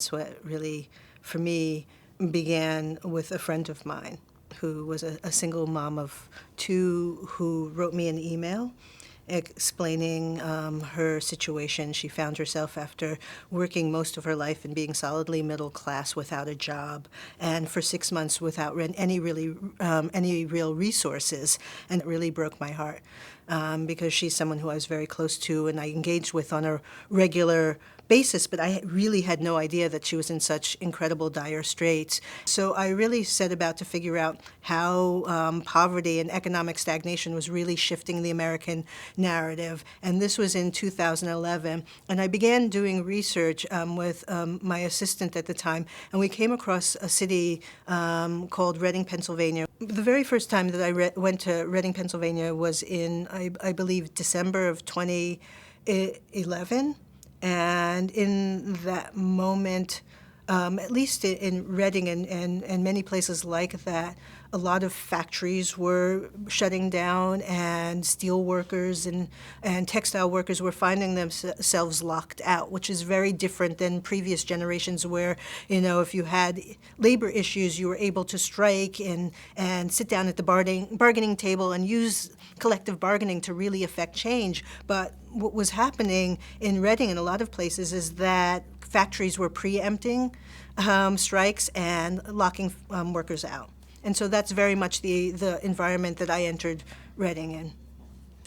Sweat really, for me, began with a friend of mine who was a single mom of two who wrote me an email explaining her situation. She found herself after working most of her life and being solidly middle class without a job, and for 6 months without any real resources, and it really broke my heart because she's someone who I was very close to and I engaged with on a regular basis, but I really had no idea that she was in such incredible dire straits. So I really set about to figure out how poverty and economic stagnation was really shifting the American narrative. And this was in 2011. And I began doing research with my assistant at the time, and we came across a city called Reading, Pennsylvania. The very first time that I went to Reading, Pennsylvania was in, I believe, December of 2011. And in that moment, at least in Reading and many places like that, a lot of factories were shutting down, and steel workers and textile workers were finding themselves locked out, which is very different than previous generations where, if you had labor issues, you were able to strike and sit down at the bargaining table and use collective bargaining to really affect change. But what was happening in Reading and a lot of places is that factories were preempting strikes and locking workers out. And so that's very much the environment that I entered Reading in.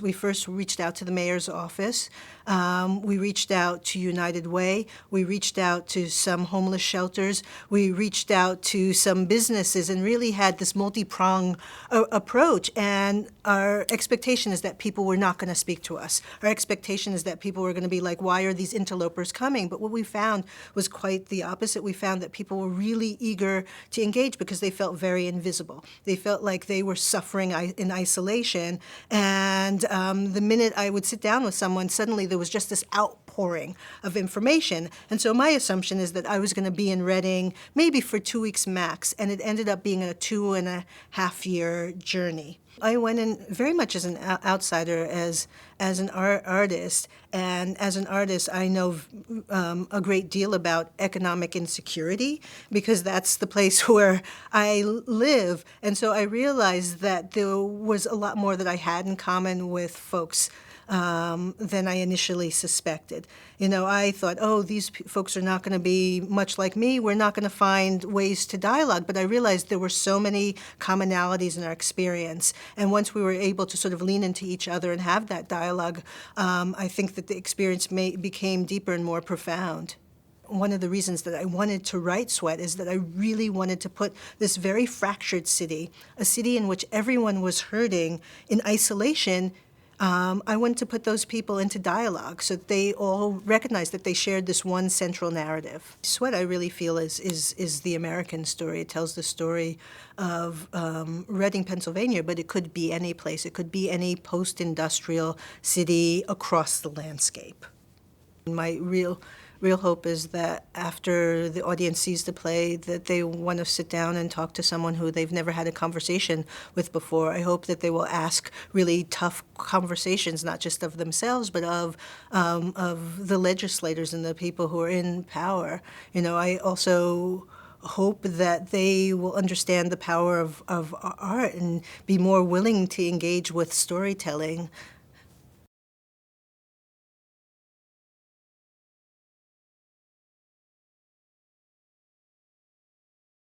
We first reached out to the mayor's office. We reached out to United Way. We reached out to some homeless shelters. We reached out to some businesses and really had this multi-pronged approach. And our expectation is that people were not going to speak to us. Our expectation is that people were going to be like, why are these interlopers coming? But what we found was quite the opposite. We found that people were really eager to engage because they felt very invisible. They felt like they were suffering in isolation. And the minute I would sit down with someone, suddenly there was just this outpouring of information. And so my assumption is that I was going to be in Reading maybe for 2 weeks max, and it ended up being a 2.5-year journey. I went in very much as an outsider, as an artist, and as an artist I know a great deal about economic insecurity because that's the place where I live. And so I realized that there was a lot more that I had in common with folks than I initially suspected. I thought, these folks are not going to be much like me. We're not going to find ways to dialogue. But I realized there were so many commonalities in our experience. And once we were able to sort of lean into each other and have that dialogue, I think that the experience became deeper and more profound. One of the reasons that I wanted to write Sweat is that I really wanted to put this very fractured city, a city in which everyone was hurting in isolation, I wanted to put those people into dialogue so that they all recognized that they shared this one central narrative. Sweat, I really feel, is the American story. It tells the story of Reading, Pennsylvania, but it could be any place. It could be any post-industrial city across the landscape. My real hope is that after the audience sees the play, that they want to sit down and talk to someone who they've never had a conversation with before. I hope that they will ask really tough conversations, not just of themselves, but of the legislators and the people who are in power. I also hope that they will understand the power of art and be more willing to engage with storytelling